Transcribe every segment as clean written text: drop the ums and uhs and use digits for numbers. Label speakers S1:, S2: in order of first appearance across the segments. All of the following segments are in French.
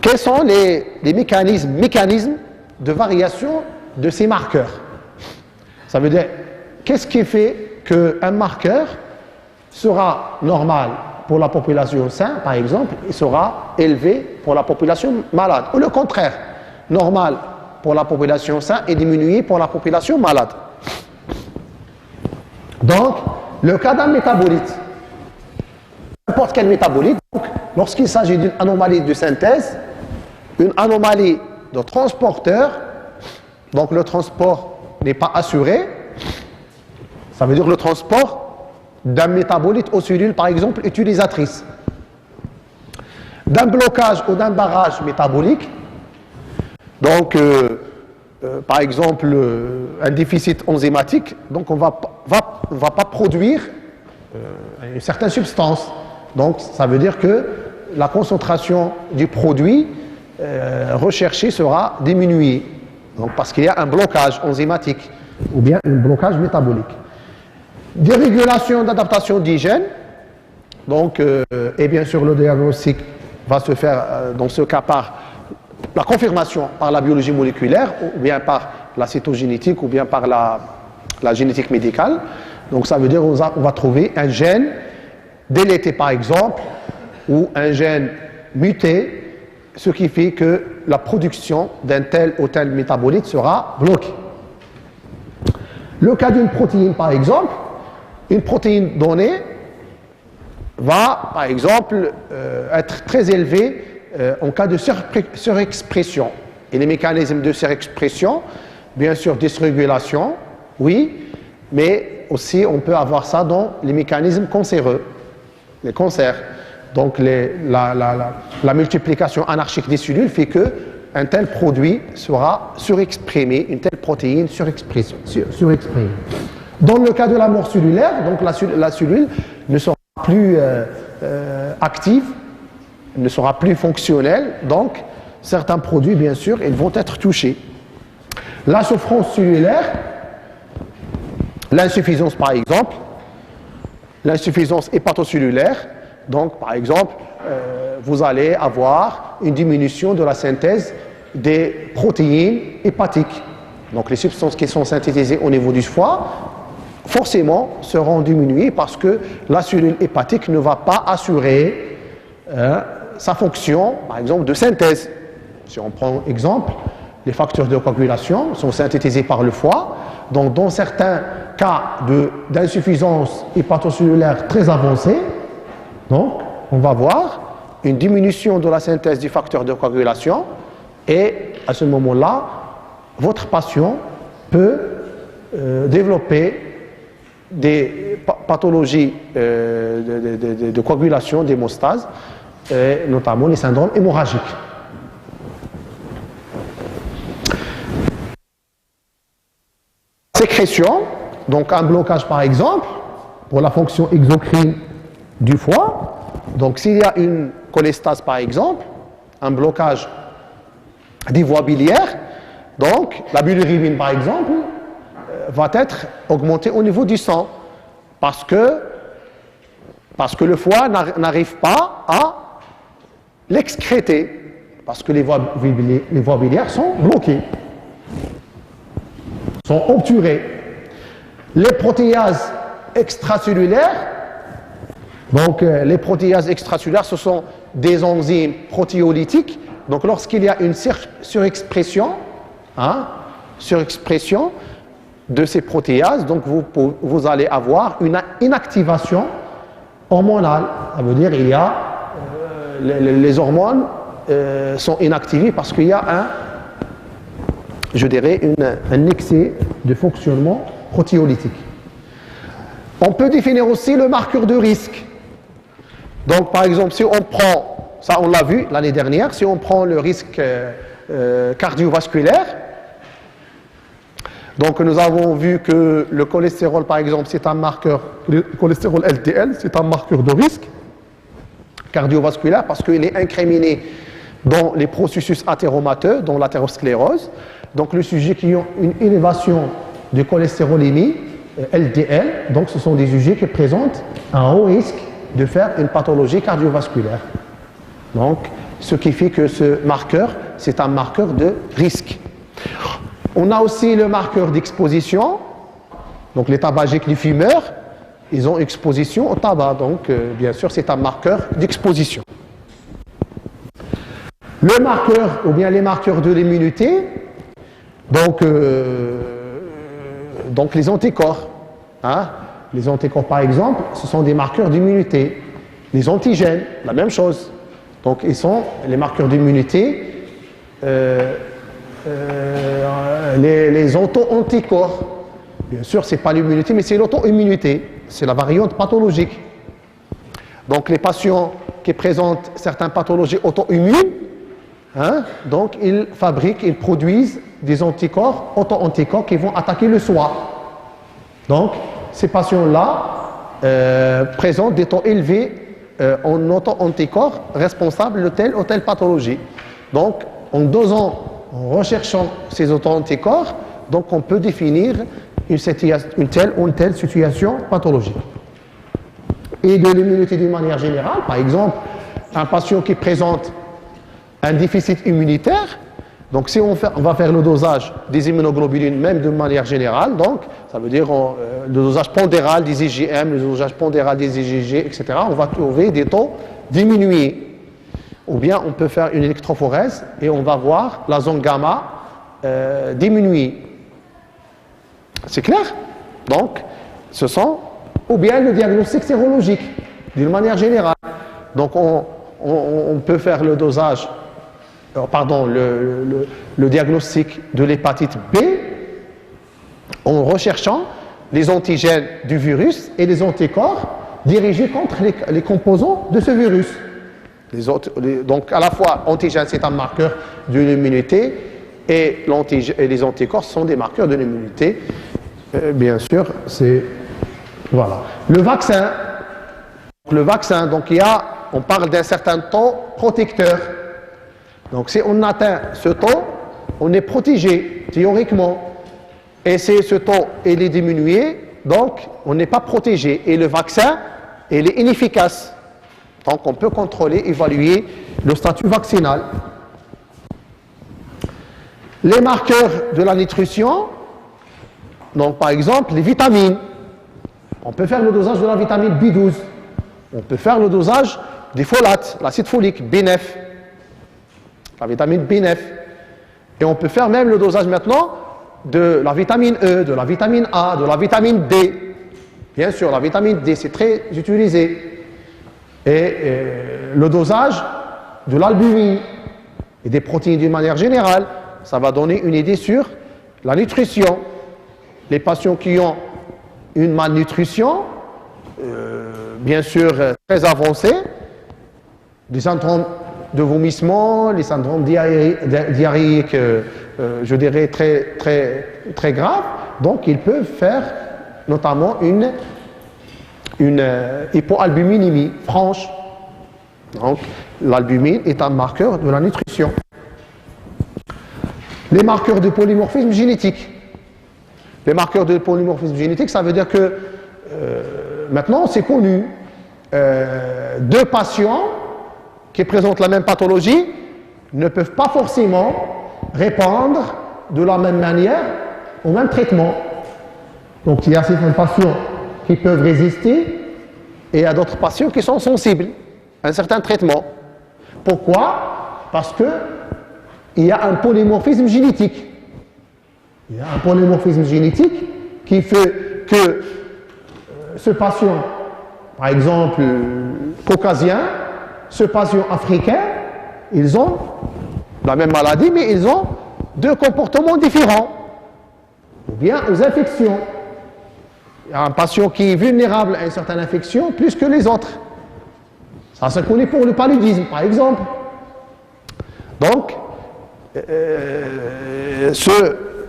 S1: quels sont les mécanismes de variation de ces marqueurs? Ça veut dire, qu'est-ce qui fait qu'un marqueur sera normal pour la population saine, par exemple, et sera élevé pour la population malade? Ou le contraire, normal pour la population saine et diminué pour la population malade. Donc, le cas d'un métabolite, n'importe quel métabolite, lorsqu'il s'agit d'une anomalie de synthèse, une anomalie de transporteur, donc le transport n'est pas assuré, ça veut dire le transport d'un métabolite aux cellules, par exemple, utilisatrices, d'un blocage ou d'un barrage métabolique, donc par exemple un déficit enzymatique, donc on va pas produire une certaine substance. Donc ça veut dire que la concentration du produit recherché sera diminuée, donc parce qu'il y a un blocage enzymatique ou bien un blocage métabolique. Dérégulation d'adaptation d'hygiène, donc et bien sûr le diagnostic va se faire dans ce cas par la confirmation par la biologie moléculaire ou bien par la cytogénétique ou bien par la génétique médicale. Donc ça veut dire qu'on va trouver un gène délété par exemple ou un gène muté, ce qui fait que la production d'un tel ou tel métabolite sera bloquée. Le cas d'une protéine par exemple, une protéine donnée va par exemple être très élevée en cas de surexpression. Et les mécanismes de surexpression, bien sûr dysrégulation, oui, mais aussi on peut avoir ça dans les mécanismes cancéreux, les cancers. Donc la multiplication anarchique des cellules fait que un tel produit sera surexprimé, une telle protéine surexprimée. Dans le cas de la mort cellulaire, donc la cellule ne sera plus active, ne sera plus fonctionnelle, donc certains produits, bien sûr, ils vont être touchés. La souffrance cellulaire, l'insuffisance par exemple, l'insuffisance hépatocellulaire, donc par exemple, vous allez avoir une diminution de la synthèse des protéines hépatiques. Donc les substances qui sont synthétisées au niveau du foie, forcément seront diminuées parce que la cellule hépatique ne va pas assurer sa fonction, par exemple, de synthèse. Si on prend exemple, les facteurs de coagulation sont synthétisés par le foie. Donc, dans certains cas d'insuffisance hépatocellulaire très avancée, donc, on va voir une diminution de la synthèse du facteur de coagulation et à ce moment-là, votre patient peut développer des pathologies de coagulation, d'hémostase, notamment les syndromes hémorragiques. Sécrétion, donc un blocage par exemple, pour la fonction exocrine du foie. Donc s'il y a une cholestase par exemple, un blocage des voies biliaires, donc la bilirubine par exemple, va être augmentée au niveau du sang parce que le foie n'arrive pas à l'excréter, parce que les voies biliaires sont bloquées, sont obturées. Les protéases extracellulaires, donc les protéases extracellulaires, ce sont des enzymes protéolytiques. Donc lorsqu'il y a une surexpression de ces protéases, donc vous allez avoir une inactivation hormonale. Ça veut dire il y a les hormones sont inactivées parce qu'il y a un excès de fonctionnement protéolytique. On peut définir aussi le marqueur de risque. Donc par exemple, si on prend, ça on l'a vu l'année dernière, si on prend le risque cardiovasculaire, donc nous avons vu que le cholestérol par exemple, c'est un marqueur, le cholestérol LDL, c'est un marqueur de risque cardiovasculaire parce qu'il est incriminé dans les processus athéromateux, dans l'athérosclérose. Donc les sujets qui ont une élévation de cholestérolémie, LDL, donc ce sont des sujets qui présentent un haut risque de faire une pathologie cardiovasculaire. Donc ce qui fait que ce marqueur, c'est un marqueur de risque. On a aussi le marqueur d'exposition. Donc les tabagiques, les fumeurs, ils ont exposition au tabac. Donc bien sûr, c'est un marqueur d'exposition. Le marqueur, ou bien les marqueurs de l'immunité, donc les anticorps. Hein? Les anticorps, par exemple, ce sont des marqueurs d'immunité. Les antigènes, la même chose. Donc, ils sont les marqueurs d'immunité. Les auto-anticorps, bien sûr, ce n'est pas l'immunité, mais c'est l'auto-immunité. C'est la variante pathologique. Donc, les patients qui présentent certaines pathologies auto-immunes, hein, donc ils fabriquent, ils produisent des anticorps, auto-anticorps qui vont attaquer le soi. Donc, ces patients-là présentent des taux élevés en auto-anticorps responsables de telle ou telle pathologie. Donc, en dosant, en recherchant ces auto-anticorps, donc on peut définir une telle ou une telle situation pathologique. Et de l'immunité d'une manière générale, par exemple, un patient qui présente un déficit immunitaire, donc si on va faire le dosage des immunoglobulines, même de manière générale, donc ça veut dire le dosage pondéral des IgM, le dosage pondéral des IgG, etc., on va trouver des taux diminués. Ou bien on peut faire une électrophorèse et on va voir la zone gamma diminuer. C'est clair? Donc, ce sont, ou bien le diagnostic sérologique, d'une manière générale. Donc on peut faire le dosage, le diagnostic de l'hépatite B en recherchant les antigènes du virus et les anticorps dirigés contre les composants de ce virus. Donc à la fois, antigène c'est un marqueur de l'immunité et les anticorps sont des marqueurs de l'immunité. Bien sûr, c'est... Voilà. Le vaccin, donc on parle d'un certain taux protecteur. Donc si on atteint ce taux, on est protégé théoriquement. Et si ce taux il est diminué, donc on n'est pas protégé. Et le vaccin, il est inefficace. Donc on peut contrôler, évaluer le statut vaccinal. Les marqueurs de la nutrition, donc par exemple les vitamines. On peut faire le dosage de la vitamine B12. On peut faire le dosage des folates, l'acide folique, B9, la vitamine B9. Et on peut faire même le dosage maintenant de la vitamine E, de la vitamine A, de la vitamine D. Bien sûr, la vitamine D, c'est très utilisé. Et le dosage de l'albumine et des protéines d'une manière générale, ça va donner une idée sur la nutrition. Les patients qui ont une malnutrition, bien sûr très avancée, des syndromes de vomissement, les syndromes diarrhéiques, je dirais très graves, donc ils peuvent faire notamment une hypoalbuminémie franche. Donc l'albumine est un marqueur de la nutrition. Les marqueurs de polymorphisme génétique. Les marqueurs de polymorphisme génétique, ça veut dire que maintenant c'est connu, deux patients qui présentent la même pathologie ne peuvent pas forcément répondre de la même manière au même traitement. Donc il y a certains patients qui peuvent résister et il y a d'autres patients qui sont sensibles à un certain traitement. Pourquoi? Parce qu'il y a un polymorphisme génétique. Il y a un polymorphisme génétique qui fait que ce patient, par exemple caucasien, ce patient africain, ils ont la même maladie, mais ils ont deux comportements différents. Ou bien aux infections. Il y a un patient qui est vulnérable à une certaine infection plus que les autres. Ça se connaît pour le paludisme, par exemple. Donc,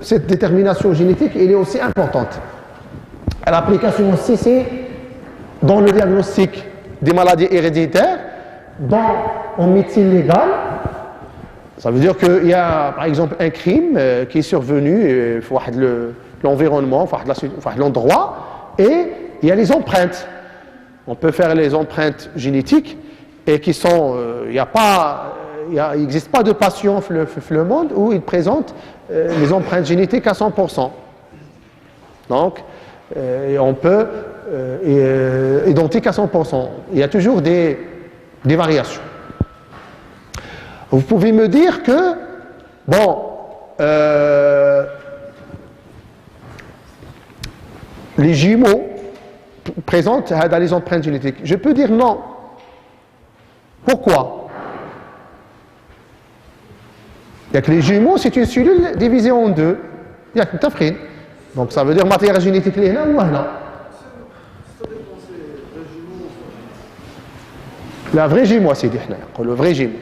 S1: cette détermination génétique, elle est aussi importante. L'application aussi, c'est dans le diagnostic des maladies héréditaires, en médecine légale. Ça veut dire qu'il y a, par exemple, un crime qui est survenu, l'environnement, l'endroit, et il y a les empreintes. On peut faire les empreintes génétiques et qui sont, il n'y a il n'existe pas de patient dans le monde où il présente les empreintes génétiques à 100%. Donc, on peut identique à 100%. Il y a toujours des variations. Vous pouvez me dire que, bon, les jumeaux présentent dans les empreintes génétiques. Je peux dire non. Pourquoi? Il y a que les jumeaux, c'est une cellule divisée en deux. Il y a que tafrine. Donc ça veut dire matière génétique là ou là. La vraie jumeau, c'est dit le vrai jumeau.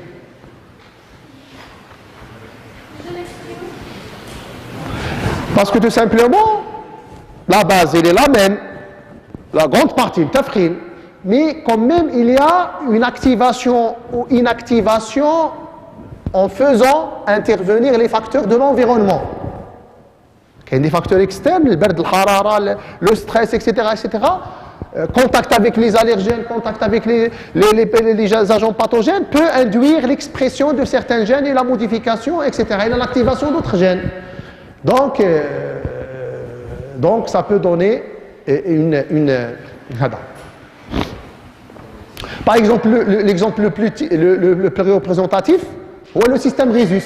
S1: Parce que tout simplement, la base, elle est la même. La grande partie, le tafrine. Mais quand même, il y a une activation ou inactivation en faisant intervenir les facteurs de l'environnement. Il y a des facteurs externes, le berd, le harara, le stress, etc., etc. Contact avec les allergènes, contact avec les agents pathogènes peut induire l'expression de certains gènes et la modification, etc. et l'activation d'autres gènes. Donc ça peut donner une par exemple, l'exemple le plus représentatif, c'est le système Rhésus.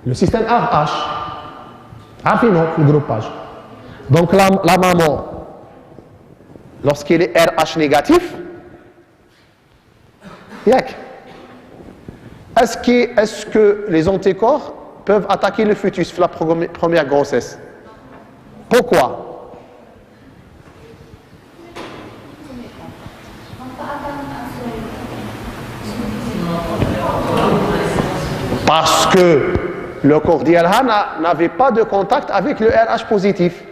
S1: Le système RH. Affinons le groupage. Donc la maman, lorsqu'il est RH négatif, est-ce que les anticorps peuvent attaquer le fœtus la première grossesse? Pourquoi? Parce que le corps d'Yalha n'avait pas de contact avec le RH positif.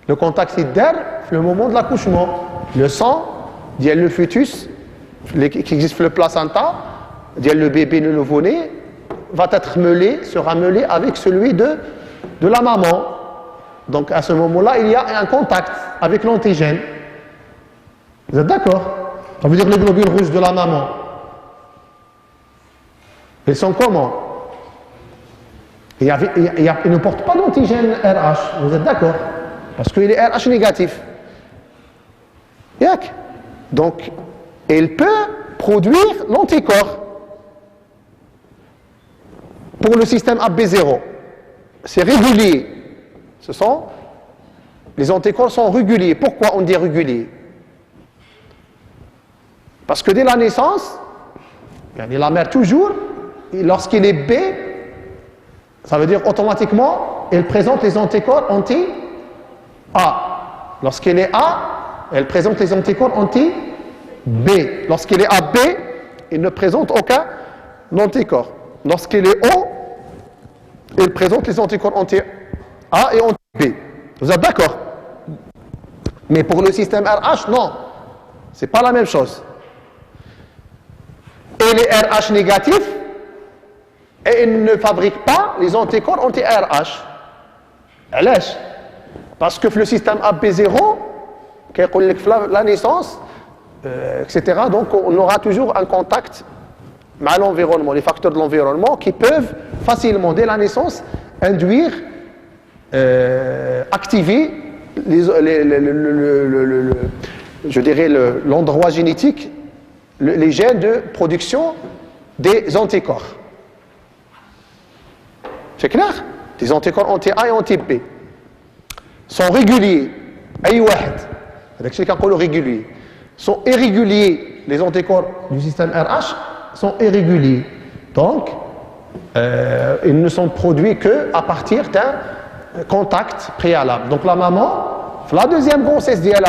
S1: Le contact c'est d'air le moment de l'accouchement. Le sang, le fœtus, qui existe le placenta, le bébé, le nouveau-né, va être sera mêlé avec celui de la maman. Donc à ce moment-là, il y a un contact avec l'antigène. Vous êtes d'accord? Ça veut dire les globules rouges de la maman. Ils sont comment? Il ne porte pas d'antigène RH. Vous êtes d'accord? Parce qu'il est RH négatif. Donc, il peut produire l'anticorps. Pour le système AB0, c'est régulier. Les anticorps sont réguliers. Pourquoi on dit régulier? Parce que dès la naissance, la mère toujours, lorsqu'il est B, ça veut dire automatiquement, elle présente les anticorps anti-A. Lorsqu'elle est A, elle présente les anticorps anti-B. Lorsqu'il est AB, il ne présente aucun anticorps. Lorsqu'il est O, il présente les anticorps anti-A et anti-B. Vous êtes d'accord? Mais pour le système RH, non. C'est pas la même chose. Et les RH négatifs, et ils ne fabriquent pas les anticorps anti-RH. Parce que le système AB0, la naissance, etc., donc on aura toujours un contact avec l'environnement, les facteurs de l'environnement qui peuvent facilement, dès la naissance, induire, activer l'endroit génétique, les gènes de production des anticorps. C'est clair? Des anticorps anti-A et anti-B sont réguliers. Avec ce qu'on réguliers. Sont irréguliers. Les anticorps du système RH sont irréguliers. Donc, ils ne sont produits qu'à partir d'un contact préalable. Donc la maman, la deuxième grossesse d'elle,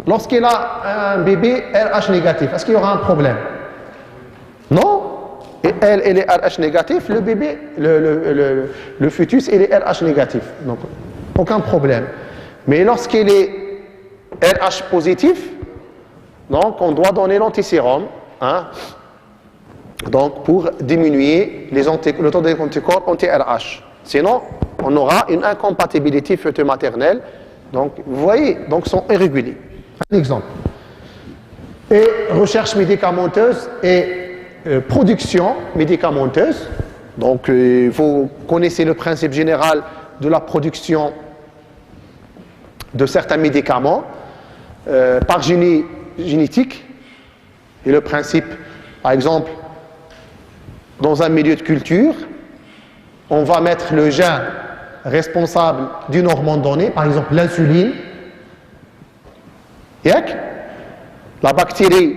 S1: lorsqu'elle a un bébé RH négatif, est-ce qu'il y aura un problème? Non? Et elle est RH négatif, le bébé, le fœtus, il est RH négatif. Donc, aucun problème. Mais lorsqu'il est RH positif, donc on doit donner l'antisérum, donc pour diminuer le taux des anticorps anti-RH. Sinon, on aura une incompatibilité fœto-maternelle. Donc, vous voyez, donc sont irréguliers. Un exemple. Et recherche médicamenteuse et production médicamenteuse. Donc, vous connaissez le principe général de la production de certains médicaments par génétique. Et le principe, par exemple, dans un milieu de culture, on va mettre le gène responsable d'une hormone donnée, par exemple l'insuline. La bactérie,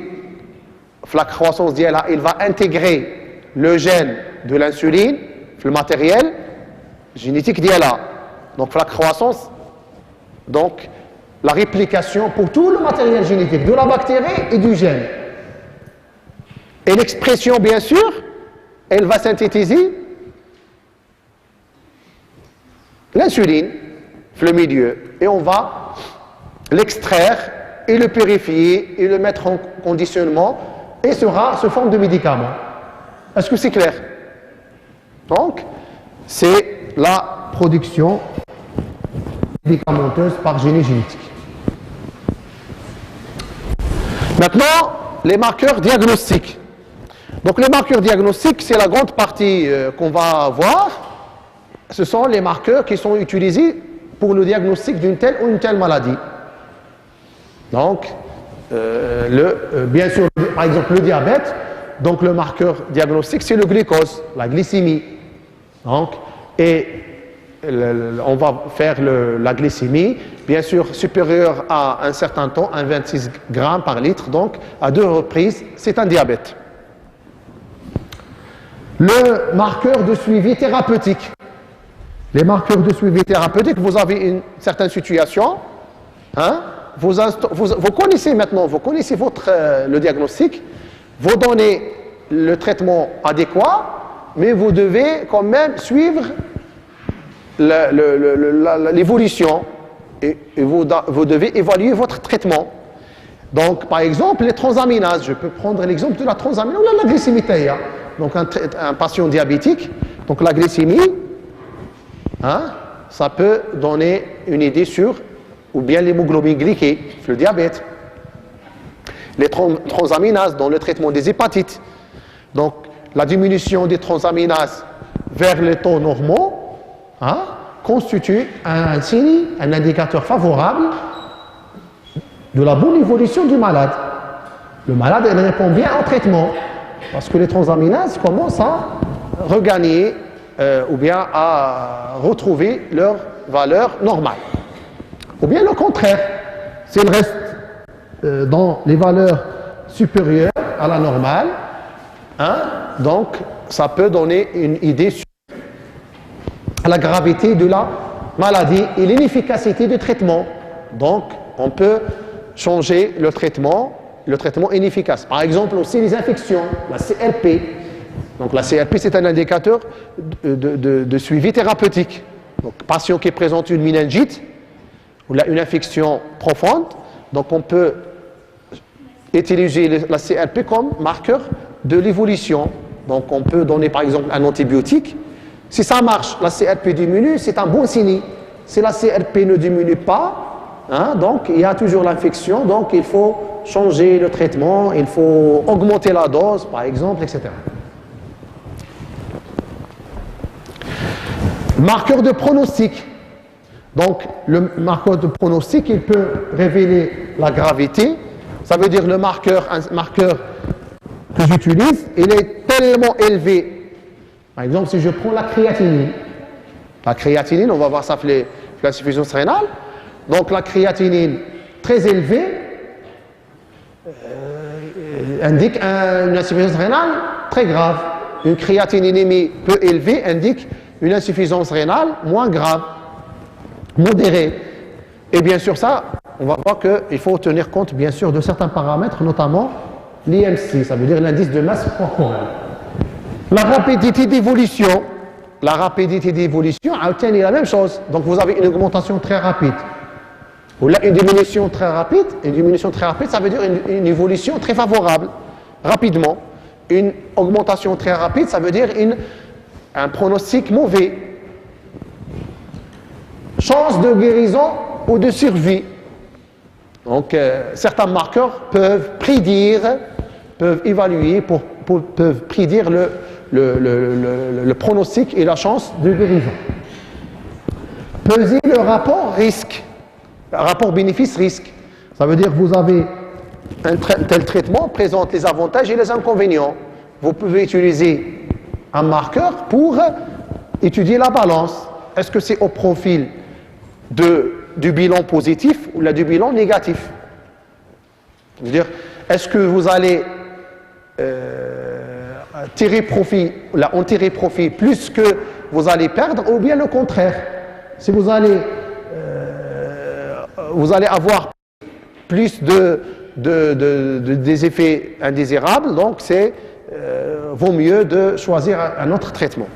S1: la croissance d'elle, il va intégrer le gène de l'insuline, le matériel génétique d'elle. Donc la croissance, donc la réplication pour tout le matériel génétique de la bactérie et du gène. Et l'expression, bien sûr, elle va synthétiser l'insuline, le milieu, et on va l'extraire et le purifier et le mettre en conditionnement et sera sous forme de médicament. Est-ce que c'est clair? Donc, c'est la production médicamenteuse par génie génétique. Maintenant, les marqueurs diagnostiques. Donc, les marqueurs diagnostiques, c'est la grande partie qu'on va voir. Ce sont les marqueurs qui sont utilisés pour le diagnostic d'une telle ou une telle maladie. Donc, bien sûr, par exemple, le diabète, donc le marqueur diagnostique, c'est le glucose, la glycémie. Donc, et on va faire la glycémie, bien sûr, supérieure à un certain temps, à 26 grammes par litre, donc à 2 reprises, c'est un diabète. Le marqueur de suivi thérapeutique. Les marqueurs de suivi thérapeutique, vous avez une certaine situation, hein, vous connaissez maintenant, vous connaissez le diagnostic, vous donnez le traitement adéquat, mais vous devez quand même suivre l'évolution et vous devez évaluer votre traitement. Donc, par exemple, les transaminases, je peux prendre l'exemple de la transaminase ou la glycémie. Donc, un patient diabétique, donc la glycémie, hein, ça peut donner une idée sur, ou bien l'hémoglobine glyquée, le diabète. Les transaminases dans le traitement des hépatites. Donc, la diminution des transaminases vers les taux normaux, hein, constitue un signe, un indicateur favorable de la bonne évolution du malade. Le malade, il répond bien au traitement, parce que les transaminases commencent à regagner ou bien à retrouver leur valeur normale. Ou bien le contraire, s'il reste dans les valeurs supérieures à la normale, hein, donc ça peut donner une idée sur la gravité de la maladie et l'inefficacité du traitement. Donc, on peut changer le traitement inefficace. Par exemple, aussi les infections, la CRP. Donc, la CRP, c'est un indicateur de suivi thérapeutique. Donc, patient qui présente une méningite ou une infection profonde, donc on peut utiliser la CRP comme marqueur de l'évolution. Donc, on peut donner, par exemple, un antibiotique. Si ça marche, la CRP diminue, c'est un bon signe. Si la CRP ne diminue pas, hein, donc il y a toujours l'infection, donc il faut changer le traitement, il faut augmenter la dose, par exemple, etc. Marqueur de pronostic. Donc, le marqueur de pronostic, il peut révéler la gravité. Ça veut dire un marqueur que j'utilise, il est tellement élevé. Par exemple, si je prends la créatinine, on va voir ça l'insuffisance rénale. Donc la créatinine très élevée indique une insuffisance rénale très grave. Une créatininémie peu élevée indique une insuffisance rénale moins grave, modérée. Et bien sûr ça, on va voir qu'il faut tenir compte bien sûr de certains paramètres, notamment l'IMC, ça veut dire l'indice de masse corporelle. La rapidité d'évolution. La rapidité d'évolution obtient la même chose. Donc vous avez une augmentation très rapide. Ou là, une diminution très rapide. Une diminution très rapide, ça veut dire une évolution très favorable, rapidement. Une augmentation très rapide, ça veut dire un pronostic mauvais. Chance de guérison ou de survie. Donc certains marqueurs peuvent prédire, peuvent évaluer pour peuvent prédire le pronostic et la chance de guérison. Peser le rapport risque, rapport bénéfice-risque. Ça veut dire que vous avez un tel traitement présente les avantages et les inconvénients. Vous pouvez utiliser un marqueur pour étudier la balance. Est-ce que c'est au profil du bilan positif ou du bilan négatif? C'est-à-dire, est-ce que vous allez tirer profit, en tirer profit plus que vous allez perdre, ou bien le contraire? Si vous allez avoir plus des effets indésirables, donc vaut mieux de choisir un autre traitement.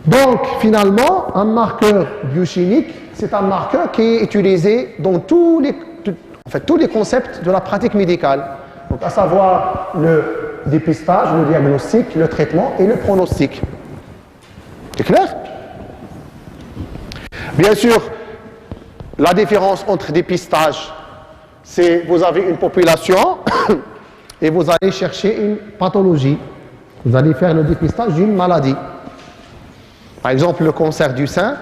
S1: Donc, finalement, un marqueur biochimique, c'est un marqueur qui est utilisé dans tous les concepts de la pratique médicale. Donc, à savoir le dépistage, le diagnostic, le traitement et le pronostic. C'est clair? Bien sûr, la différence entre dépistage, c'est vous avez une population et vous allez chercher une pathologie. Vous allez faire le dépistage d'une maladie. Par exemple, le cancer du sein,